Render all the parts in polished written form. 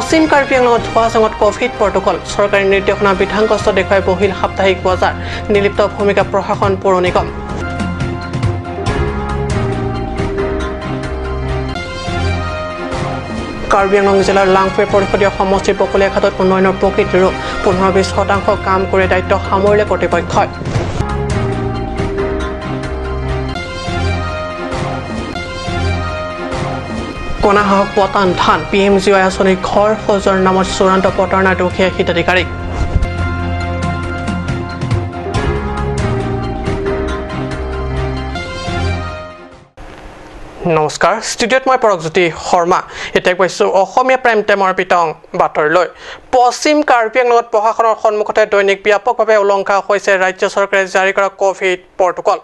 পশ্চিম Karbi আংলঙত ধোৱাচাঙত Covid protocol চৰকাৰী নিৰ্দেশনা বিধানগ্ৰস্ত দেখুৱাই বহিল সাপ্তাহিক বজাৰ নিলিপ্ত ভূমিকা প্ৰশাসন পৌৰ নিগম কাৰ্বি আংলং জিলাৰ লাংফে পৰিষদীয় সমষ্টিৰ বকলীয়াঘাটত উন্নয়নৰ প্ৰকৃতিৰ 15-20% কাম কৰি দায়িত্ব সামৰিলে কৰ্তৃপক্ষই কণাহাহক পতান ধান PMGY আঁচনিৰ ঘৰ সজোৱাৰ নামত চূড়ান্ত প্ৰতাৰণা দুখীয়া হিতাধিকাৰী নমস্কাৰ ষ্টুডিঅ'ত মই পৰকজ্যোতি শৰ্মা এতিয়া কৈছোঁ অসমীয়া প্ৰাইম টাইমৰ বিতং বাতৰিলৈ পশ্চিম কাৰ্বি আংলঙত প্ৰশাসনৰ সন্মুখতে দৈনিক ব্যাপকভাৱে উলংঘা হৈছে ৰাজ্য চৰকাৰে জাৰি কৰা কোভিড প্ৰটকল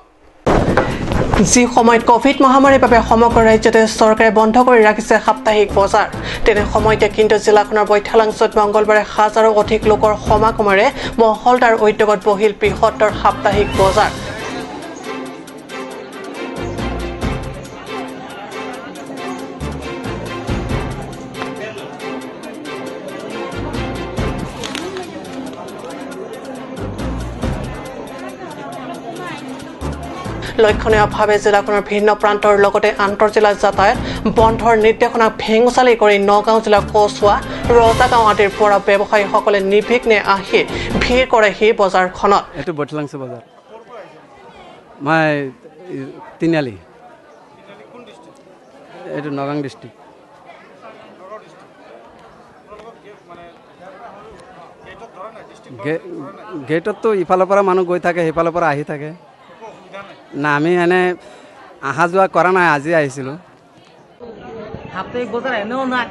যি সময়ত কোভিড মহামাৰীৰ বাবে সমগ্ৰ ৰাজ্যতে চৰকাৰে বন্ধ কৰি ৰাখিছে সাপ্তাহিক বজাৰ তেনে সময়তে কিন্তু জিলাখনৰ বৈঠালাংচত মংগলবাৰে হাজাৰো অধিক লোকৰ সমাগমেৰে মহলদাৰ উদ্যোগত বহিল বৃহত্তৰ সাপ্তাহিক বজাৰ লক্ষণীয়ভাৱে জিলাখনৰ ভিন্ন প্ৰান্তৰ লগতে আন্তঃজিলা যাতায়াত বন্ধৰ নিৰ্দেশনা ভেঙুচালি কৰি নগাঁও জিলাৰ কচুৱা ৰজাগাঁও আদিৰ পৰা ব্যৱসায়ীসকলে নিৰ্বিঘ্নে আহি ভিৰ কৰে সেই বজাৰখনত এইটো বটলাংছ বজাৰ মই তিনিআলি এইটো নগাঁও ডিষ্ট্ৰিক্ট গেটততো ইফালৰ পৰা মানুহ গৈ থাকে সেইফালৰ পৰা আহি থাকে না আমি এনে অহা যোৱা কৰা নাই আজি আহিছিলোঁ সাপ্তাহিক বজাৰ এনেও নাই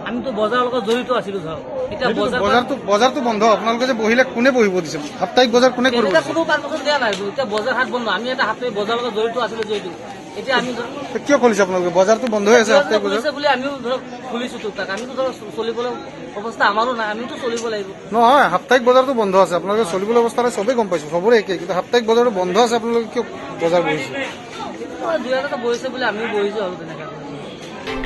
আমিতো বজাৰৰ লগত জড়িত আছিলোঁ ধৰক এতিয়া বজাৰটো বন্ধ আপোনালোকে যে বহিলে কোনে বহিব দিছে সাপ্তাহিক বজাৰ কোনে কৰিব কোনো পাৰ্মিশ্যন দিয়া নাই এতিয়া বজাৰ হাট বন্ধ আমি এটা সাপ্তাহিক বজাৰৰ লগত জড়িত আছিলোঁ যিহেতু এতিয়া আমি ধৰক কিয় খুলিছে আপোনালোকে বজাৰটো বন্ধ হৈ আছে সাপ্তাহিক বজাৰ বুলি আমিও ধৰক খুলিছোঁ তাক আমিতো ধৰক চলিবলৈ অৱস্থা আমাৰো নাই আমিতো চলিব লাগিব নহয় সাপ্তাহিক বজাৰটো বন্ধ আছে আপোনালোকে চলিবলৈ অৱস্থা নাই চবেই গম পাইছোঁ চবৰে একেই কিন্তু সাপ্তাহিক বজাৰটো বন্ধ আছে আপোনালোকে কিয় বজাৰ বহিছে দুই এটা বহিছে বুলি আমিও বহিছোঁ আৰু তেনেকৈ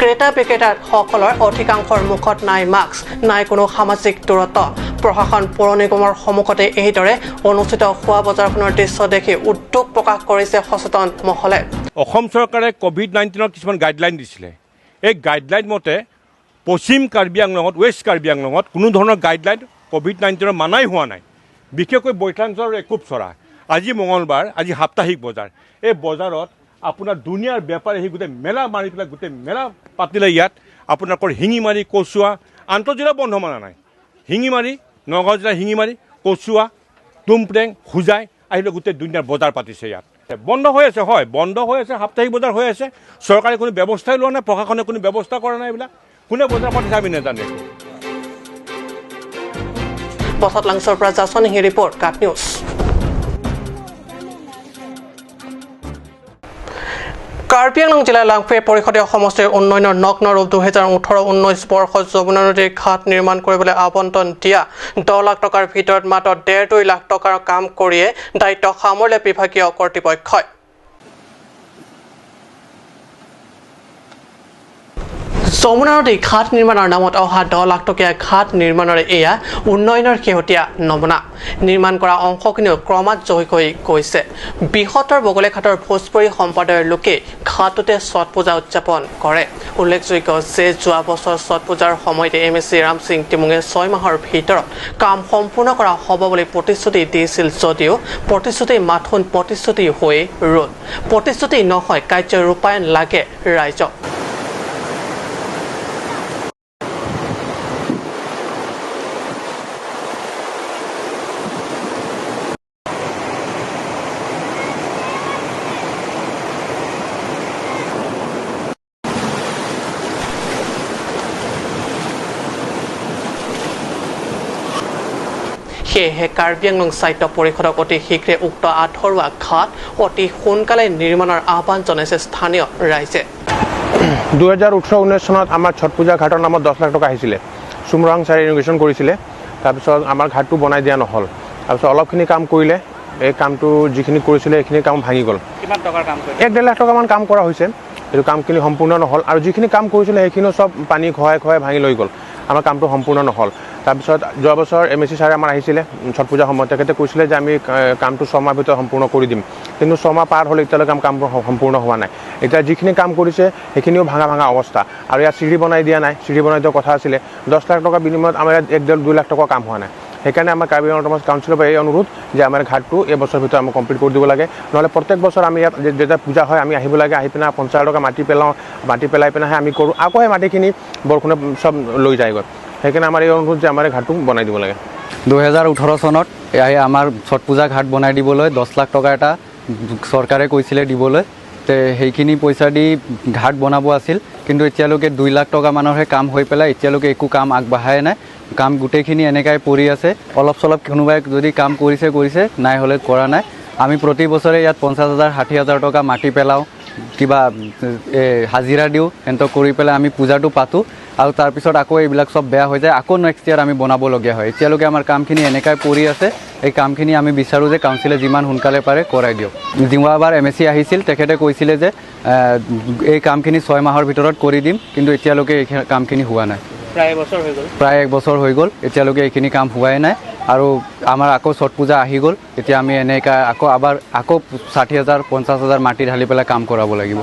ক্ৰেতা বিক্ৰেতাসকলৰ অধিকাংশৰ মুখত নাই মাস্ক নাই কোনো সামাজিক দূৰত্ব প্ৰশাসন পৌৰ নিগমৰ সন্মুখতে এইদৰে অনুষ্ঠিত হোৱা বজাৰখনৰ দৃশ্য দেখি উদ্বেগ প্ৰকাশ কৰিছে সচেতন মহলে অসম চৰকাৰে COVID-19 কিছুমান গাইডলাইন দিছিলে এই গাইডলাইন মতে পশ্চিম কাৰ্বি আংলঙত ৱেষ্ট কাৰ্বি আংলঙত কোনো ধৰণৰ গাইডলাইন COVID-19 মানাই হোৱা নাই বিশেষকৈ বৈঠালাংচৰ একুপচৰা আজি মঙলবাৰ আজি সাপ্তাহিক বজাৰ এই বজাৰত আপোনাৰ দুনিয়াৰ বেপাৰী আহি গোটেই মেলা মাৰি পেলাই গোটেই মেলা পাতিলে ইয়াত আপোনালোকৰ শিঙিমাৰি কচুৱা আন্তঃজিলা বন্ধ মানা নাই শিঙিমাৰি নগাঁও জিলাৰ শিঙিমাৰি কচুৱা টুমপ্ৰেং হোজাই আহিলে গোটেই দুনিয়াৰ বজাৰ পাতিছে ইয়াত বন্ধ হৈ আছে হয় বন্ধ হৈ আছে সাপ্তাহিক বজাৰ হৈ আছে চৰকাৰে কোনো ব্যৱস্থাই লোৱা নাই প্ৰশাসনে কোনো ব্যৱস্থা কৰা নাই এইবিলাক কোনে বজাৰ পাতিছে আমি নাজানে বৈঠালাংচৰ পৰা জাচনি ৰিপৰ্ট কাট নিউজ কাৰ্বি আংলং জিলাৰ লাংফে পৰিষদীয় সমষ্টিৰ উন্নয়নৰ নগ্ন ৰূপ 2018-19 বৰ্ষত যমুনা নদীৰ ঘাট নিৰ্মাণ কৰিবলৈ আবণ্টন দিয়া 10 লাখ টকাৰ ভিতৰত মাত্ৰ 1.5-2 লাখ টকাৰ কাম কৰিয়ে দায়িত্ব সামৰিলে বিভাগীয় কৰ্তৃপক্ষই যমুনা নদী ঘাট নিৰ্মাণৰ নামত অহা 10 লাখ টকীয়া ঘাট নিৰ্মাণৰে এয়া উন্নয়নৰ শেহতীয়া নমুনা নিৰ্মাণ কৰা অংশখিনিও ক্ৰমাৎ জহি হৈ গৈছে বৃহত্তৰ বগলীঘাটৰ ভোজপুৰী সম্প্ৰদায়ৰ লোকে ঘাটতে ছট পূজা উদযাপন কৰে উল্লেখযোগ্য যে যোৱা বছৰ ছট পূজাৰ সময়তে MSC ৰাম সিং টিমুঙে 6 মাহৰ ভিতৰত কাম সম্পূৰ্ণ কৰা হ'ব বুলি প্ৰতিশ্ৰুতি দিছিল যদিও প্ৰতিশ্ৰুতি মাথোন প্ৰতিশ্ৰুতি হৈ ৰ'ল প্ৰতিশ্ৰুতি নহয় কাৰ্য ৰূপায়ণ লাগে ৰাইজক সেয়েহে কাৰ্বি আংলং সাহিত্য পৰিষদক অতি শীঘ্ৰে উক্ত আধৰুৱা ঘাট অতি সোনকালে নিৰ্মাণৰ আহ্বান জনাইছে স্থানীয় ৰাইজে 2018-19 চনত আমাৰ ছট পূজা ঘাটৰ নামত 10 লাখ টকা আহিছিলে সুমৰাং ছাৰে ইনোগ্ৰেশ্যন কৰিছিলে তাৰপিছত আমাৰ ঘাটটো বনাই দিয়া নহ'ল তাৰপিছত অলপখিনি কাম কৰিলে এই কামটো যিখিনি কৰিছিলে এইখিনি কাম ভাঙি গ'ল কিমান টকাৰ কাম কৰিলে 1.5 লাখ টকামান কাম কৰা হৈছে এইটো কামখিনি সম্পূৰ্ণ নহ'ল আৰু যিখিনি কাম কৰিছিলে সেইখিনিও সব পানী খহাই ভাঙি লৈ গ'ল আমাৰ কামটো সম্পূৰ্ণ নহ'ল তাৰপিছত যোৱা বছৰ MSc ছাৰে আমাৰ আহিছিলে ছট পূজাৰ সময়ত তেখেতে কৈছিলে যে আমি কামটো 6 মাহৰ ভিতৰত সম্পূৰ্ণ কৰি দিম কিন্তু 6 মাহ পাৰ হ'লে এতিয়ালৈকে কামবোৰ সম্পূৰ্ণ হোৱা নাই এতিয়া যিখিনি কাম কৰিছে সেইখিনিও ভাঙা অৱস্থা আৰু ইয়াত চিৰি বনাই দিয়া নাই চিৰি বনাই দিয়া কথা আছিলে 10 লাখ টকা বিনিময়ত আমাৰ ইয়াত 1.5-2 লাখ টকা কাম হোৱা নাই সেইকাৰণে আমাৰ কাৰ্বি আংলং কাউন্সিলৰ পৰা এই অনুৰোধ যে আমাৰ ঘাটটো এই বছৰৰ ভিতৰত আমি কমপ্লিট কৰি দিব লাগে নহ'লে প্ৰত্যেক বছৰ আমি ইয়াত যেতিয়া পূজা হয় আমি আহিব লাগে আহি পিনে 50 টকা মাটি পেলাই পিনেহে আমি কৰোঁ আকৌ সেই মাটিখিনি বৰষুণে চব লৈ যায়গৈ সেইকাৰণে আমাৰ এই অনুৰোধ যে আমাৰ ঘাটটো বনাই দিব লাগে 2018 চনত আমাৰ ছট পূজা ঘাট বনাই দিবলৈ 10 লাখ টকা এটা চৰকাৰে কৈছিলে দিবলৈ তে সেইখিনি পইচা দি ঘাট বনাব আছিল কিন্তু এতিয়ালৈকে 2 লাখ টকা মানৰহে কাম হৈ পেলাই এতিয়ালৈকে একো কাম আগবাঢ়াই নাই কাম গোটেইখিনি এনেকাই পৰি আছে অলপ চলপ কোনোবাই যদি কাম কৰিছে নাই হ'লে কৰা নাই আমি প্ৰতি বছৰে ইয়াত 50,000 60,000 টকা মাটি পেলাওঁ কিবা হাজিৰা দিওঁ এন্তো কৰি পেলাই আমি পূজাটো পাতোঁ আৰু তাৰপিছত আকৌ এইবিলাক সব বেয়া হৈ যায় আকৌ নেক্সট ইয়াৰ আমি বনাবলগীয়া হয় এতিয়ালৈকে আমাৰ কামখিনি এনেকাই পৰি আছে এই কামখিনি আমি বিচাৰোঁ যে কাউন্সিলে যিমান সোনকালে পাৰে কৰাই দিয়ক যোৱাবাৰ MSc আহিছিল তেখেতে কৈছিলে যে এই কামখিনি 6 মাহৰ ভিতৰত কৰি দিম কিন্তু এতিয়ালৈকে এই কামখিনি হোৱা নাই প্ৰায় 1 বছৰ হৈ গ'ল এতিয়ালৈকে এইখিনি কাম হোৱাই নাই আৰু আমাৰ আকৌ ছট পূজা আহি গ'ল এতিয়া আমি এনেকা আকৌ 60,000 50,000 মাটি ঢালি পেলাই কাম কৰাব লাগিব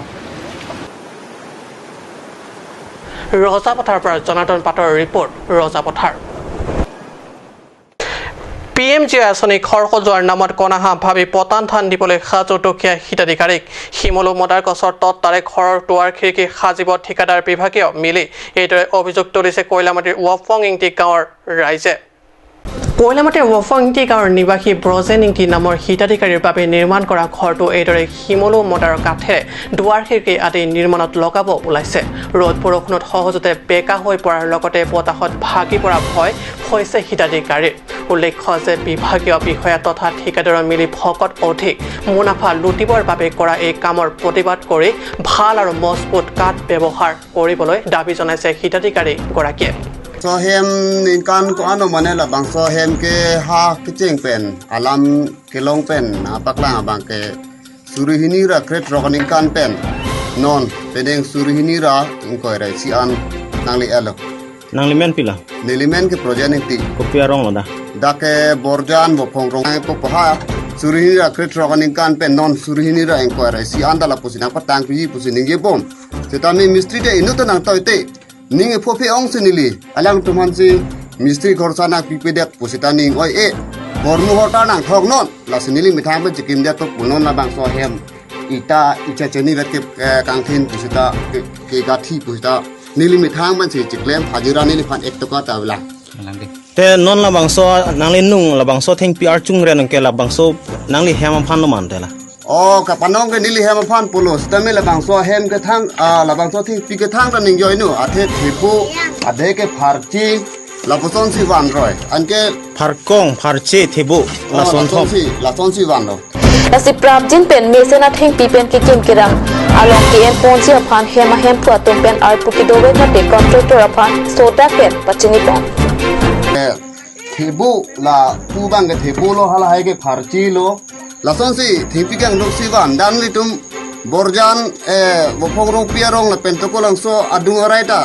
ৰজাপথাৰ পৰা জনাৰ্দন পাটৰ ৰিপৰ্ট ৰজাপথাৰ PMJ আঁচনি খৰচ যোৱাৰ নামত কণাহা ভাবি পতান থান দিবলৈ সাজু দুখীয়া হিতাধিকাৰীক শিমলু মদাৰ গছৰ তত্তাৰে ঘৰৰ দুৱাৰ খিৰিকী সাজিব ঠিকাদাৰ বিভাগীয় মিলি এইদৰে অভিযোগ তুলিছে কয়লামাটিৰ ৱাফং ইংটি গাঁৱৰ ৰাইজে কয়লামাটিৰ ৱাফং ইংটি গাঁৱৰ নিবাসী ব্ৰজেন ইংটি নামৰ হিতাধিকাৰীৰ বাবে নিৰ্মাণ কৰা ঘৰটো এইদৰে শিমলু মদাৰ কাঠেৰে দুৱাৰ খিৰিকী আদি নিৰ্মাণত লগাব ওলাইছে ৰ'দ বৰষুণত সহজতে বেকা হৈ পৰাৰ লগতে বতাহত ভাগি পৰা ভয় হৈছে হিতাধিকাৰীৰ উল্লেখ্য যে বিভাগীয় বিষয়া তথা ঠিকাদাৰৰ মিলি ভকত অধিক মুনাফা লুটিবৰ বাবে কৰা এই কামৰ প্ৰতিবাদ কৰি ভাল আৰু মজবুত কাঠ ব্যৱহাৰ কৰিবলৈ দাবী জনাইছে হিতাধিকাৰীগৰাকীয়ে Sohem kan ko ano Manila bang sohem ke ha kicing pen alam kelong pen apaklang abang ke surihinira kret rokaning kan pen non pedeng surihinira ingkoi rai sian nangli elo nangli men pila nilimen ke projening ti kopi arong loda da ke borjan bo pongrong po ha surihinira kret rokaning kan pen non surihinira ingkoi rai sian dala pusina patang pi pusining ye bom setami mistri de inu to nang toite Ning fofi ong senili alang tumansi mistri ghor sana pipedak posita ning oi e gormu hota nang thok non la senili mithang ba jikim dia to punon la bang so hem ita cheni rat ke kangthin posita ke gathi posita nili mithang ban si jiklem hajira nili phan ek toka tawla te non la bangso nangli nung la bangso theng pi ar chung re nang ke la bangso nangli hem phan no man la Oh kapanong ke nili hem phan polos tame la bang so hem ke thang la bang so thing pi ke thang ning yoi nu athe thipu adhe ke pharchi la poson si wan roi anke pharkong pharche thibu la son si wan ro Nasi prabjin pen mesena theng pi pen ki kim kiram along ki em ponji aphan hema hem pu atom pen ar pu ki dobe ka te contractor aphan soda pen pachini pon thibu la tu bang ke thibu lo hala hai ke pharchi lo lason si thipi kang lok si wan dan litum borjan bopong rong piarong la pen toko lang so adung orai ta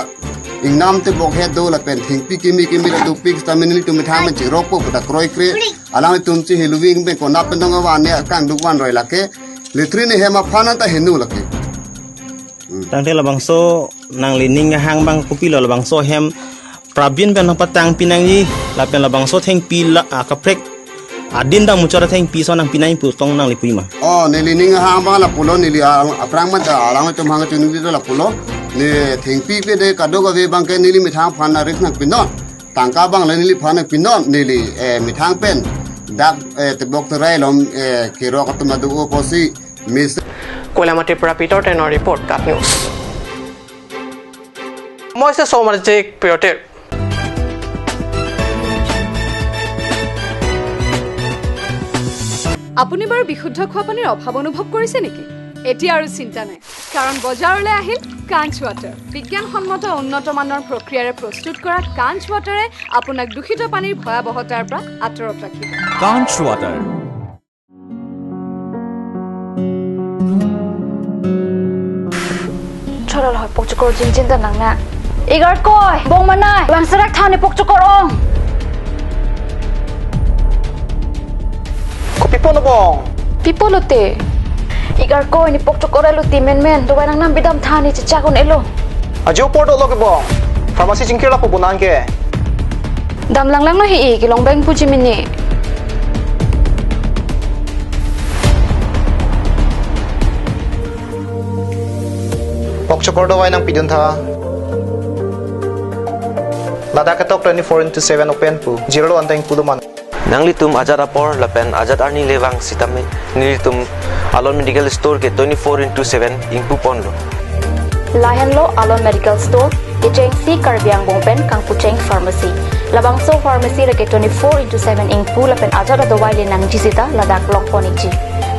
ingnam te bok he do la pen thipi kimi la tu pik staminili tu mithang men chi rok po ta kroi kre alang tum chi heluwing be ko na pen dong wan ne kang duk wan roi la ke litri ne hema phana ta henu la ke tang te la bangso nang li ning hang bang kopi lo la bangso hem prabin ben patang pinang yi la pen la bangso theng pi la kaprek adin dang mucara theng pi so nang pinai pu tong nang li puima oh nili ning ha ba la pulo nili aprang ma ta alang tum hang tu ni la pulo ne theng pi pe de kado ga ve bang ke nili mithang phan na rik nak pinon tangka bang la nili phan pinon nili mithang pen dak te bok te rai lom ke ro ka tu ma du ko si mis কয়লামাটিৰ পৰা পিটৰ টেনৰ report কাট news মই সৌমাজিক পিয়টেৰ আপুনি বাৰু বিশুদ্ধ খোৱা পানীৰ অভাৱ অনুভৱ কৰিছে নেকি এতিয়া আৰু চিন্তা নাই কাৰণ বজাৰলৈ আহিল কাঞ্চ ৱাটাৰ বিজ্ঞানসন্মত উন্নত মানৰ প্ৰক্ৰিয়াৰে প্ৰস্তুত কৰা কাঞ্চ ৱাটাৰে আপোনাক দূষিত পানীৰ ভয়াৱহতাৰ পৰা আঁতৰত ৰাখিব কাঞ্চ ৱাটাৰ চৰল হয় পকচকৰ জিনজিনটা নাঙা Igar koy, bong manay, bang sarak thani pok chokorong. Pipolo bong. Pipolo te. Igar koy ni pok chokora luti men, duway nang nambidam thani chichakon elo. Ajo pordo loge bong. Pharmacy jingkira po bunan ke. Dam lang no hi kilong beng puji mini. Pokchokordo way ng pidun tha. Ladakh atok 24/7 open pu. Zero anteng puduman. Nanglitum ajat apor lapen ajat arni lewang sitame nilitum alon medical store ke 24/7 ingpu ponlo. Lahan lo Alon Medical Store, Kicheng Si Karbiang Bongpen Kang Pucheng Pharmacy. Labang so pharmacy lagi 24/7 ingpu lapen ajat adawai le nang jisita ladak long poniji.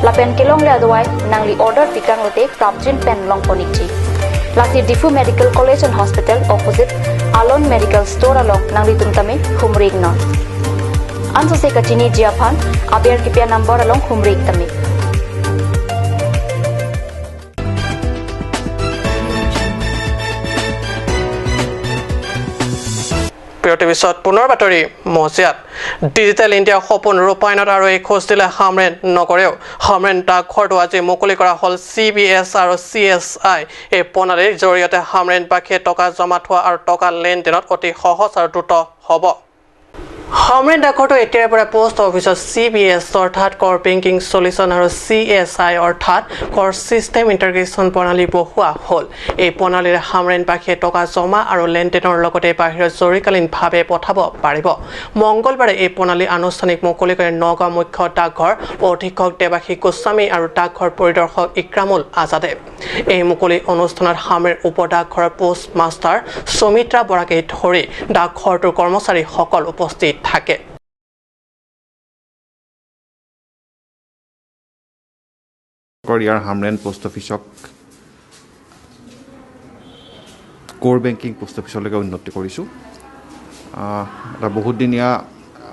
Lapen kilong le adawai nang li order tikang lote prapjin pen long poniji. Lasi Difu Medical College and Hospital opposite Alon Medical Store along nang litum tame Humrig non. Anso se kachini jiapan abiar kipia number along Humrig tame. পিছত পুনৰ বাতৰি মজিয়াত digital India সপোন ৰূপায়ণত আৰু এই খোজ দিলে হামৰেন নগৰেও হামৰেন ডাকঘৰটো আজি মুকলি কৰা হ'ল CBS আৰু CSI এই প্ৰণালীৰ জৰিয়তে হামৰেনবাসীয়ে টকা জমা থোৱা আৰু টকা লেনদেনত অতি সহজ আৰু দ্ৰুত হ'ব হামৰেন ডাকঘৰটো এতিয়াৰ পৰা পোষ্ট অফিচত CBS অৰ্থাৎ কৰ বেংকিং সলিউশন আৰু CSI অৰ্থাৎ কৰ সিস্টেম ইণ্টিগ্ৰেশ্যন প্ৰণালী বহুৱা হ'ল এই প্ৰণালীৰে হামৰেনবাসীয়ে টকা জমা আৰু লেনদেনৰ লগতে বাহিৰত জৰুৰীকালীনভাৱে পঠাব পাৰিব মংগলবাৰে এই প্ৰণালী আনুষ্ঠানিক মুকলি কৰে নগাঁও মুখ্য ডাকঘৰ অধীক্ষক দেৱাশী গোস্বামী আৰু ডাকঘৰ পৰিদৰ্শক ইক্ৰামুল আজাদে এই মুকলি অনুষ্ঠানত হামৰেন উপডাকঘৰৰ পোষ্ট মাষ্টাৰ সুমিত্ৰা বৰাকে ধৰি ডাকঘৰটোৰ কৰ্মচাৰীসকল উপস্থিত থাকে ইয়াৰ হামৰেন পোষ্ট অফিচক কোৰ বেংকিং পোষ্ট অফিচলৈকে উন্নতি কৰিছোঁ এটা বহুতদিনীয়া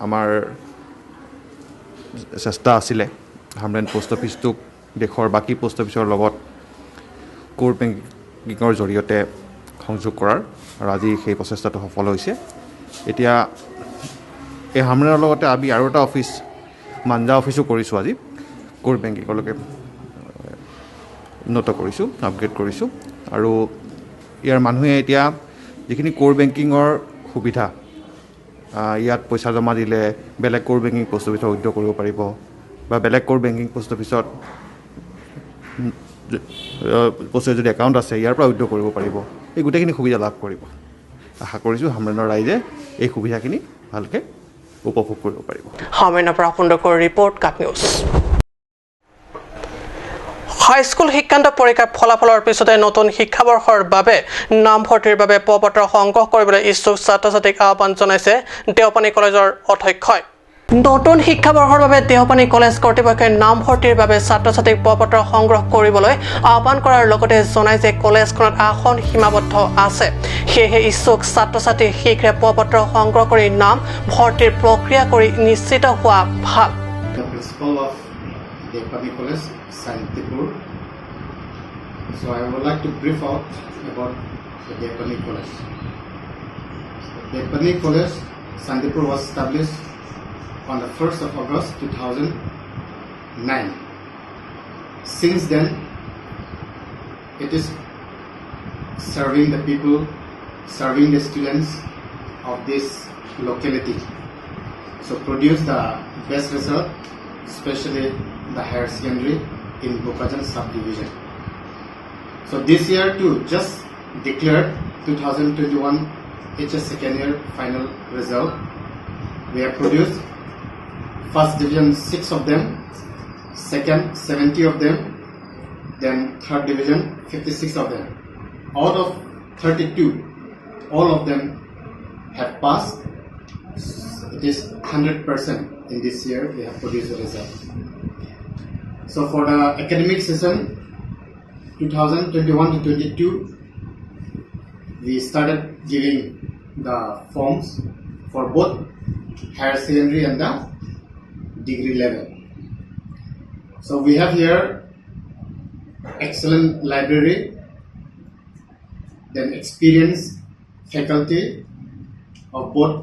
আমাৰ চেষ্টা আছিলে হামৰেন পোষ্ট অফিচটোক দেশৰ বাকী পোষ্ট অফিচৰ লগত কোৰ বেংকিঙৰ জৰিয়তে সংযোগ কৰাৰ আৰু আজি সেই প্ৰচেষ্টাটো সফল হৈছে এতিয়া এই হামৰেনৰ লগতে আমি আৰু এটা অফিচ মাঞ্জা অফিচো কৰিছোঁ আজি কোৰ বেংকিঙলৈকে উন্নত কৰিছোঁ আপগ্ৰেড কৰিছোঁ আৰু ইয়াৰ মানুহে এতিয়া যিখিনি কোৰ বেংকিঙৰ সুবিধা ইয়াত পইচা জমা দিলে বেলেগ কোৰ বেংকিং পোষ্ট অফিচত উদ্যোগ কৰিব পাৰিব বা বেলেগ কোৰ বেংকিং পোষ্ট অফিচত যদি একাউণ্ট আছে ইয়াৰ পৰা উদ্যোগ কৰিব পাৰিব এই গোটেইখিনি সুবিধা লাভ কৰিব আশা কৰিছোঁ হামৰেনৰ ৰাইজে এই সুবিধাখিনি ভালকৈ উপভোগ কৰিব পাৰিব হামৰেনৰ পৰা সুন্দৰকৈ ৰিপৰ্ট কাট নিউজ হাইস্কুল শিক্ষান্ত পৰীক্ষাৰ ফলাফলৰ পিছতে নতুন শিক্ষাবৰ্ষৰ বাবে নামভৰ্তিৰ বাবে প্ৰপত্ৰ সংগ্ৰহ কৰিবলৈ ইচ্ছুক ছাত্ৰ-ছাত্ৰীক আহ্বান জনাইছে দেওপানী কলেজৰ অধ্যক্ষই নতুন শিক্ষাবৰ্ষৰ বাবে দেওপানী কলেজ কৰ্তৃপক্ষই নামভৰ্তিৰ বাবে ছাত্ৰ-ছাত্ৰীক প্ৰপত্ৰ সংগ্ৰহ কৰিবলৈ আহ্বান কৰাৰ লগতে জনায় যে কলেজখনত আসন সীমাবদ্ধ আছে সেয়েহে ইচ্ছুক ছাত্ৰ-ছাত্ৰী শীঘ্ৰে প্ৰপত্ৰ সংগ্ৰহ কৰি নাম ভৰ্তিৰ প্ৰক্ৰিয়া কৰি নিশ্চিত হোৱা ভাল Santipur. So I would like to brief out about the Depani College. The Depani College, Santipur was established on the 1st of August 2009. Since then, it is serving the people, serving the students of this locality. So produce the best result, especially the higher secondary in Bokajan subdivision. So this year too, just declared 2021 HS second year final result. We have produced first division 6 of them, second 70 of them, then third division 56 of them. Out of 32, all of them have passed. It is 100% in this year we have produced the result. So for the academic session 2021 to 22, we started giving the forms for both higher secondary and the degree level. So we have here excellent library, then experienced faculty of both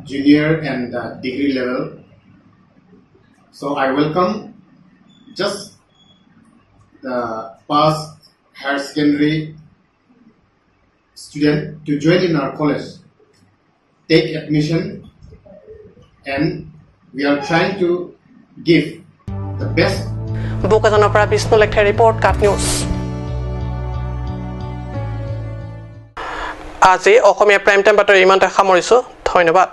junior and degree level. So I welcome just the past higher secondary student to join in our college, take admission, and we are trying to give the best. বোকাজানৰ পৰা বিষ্ণু লেখাৰ report কাট news. আজি অসমীয়া prime time বাতৰি ইমানতে সামৰিছোঁ। ধন্যবাদ।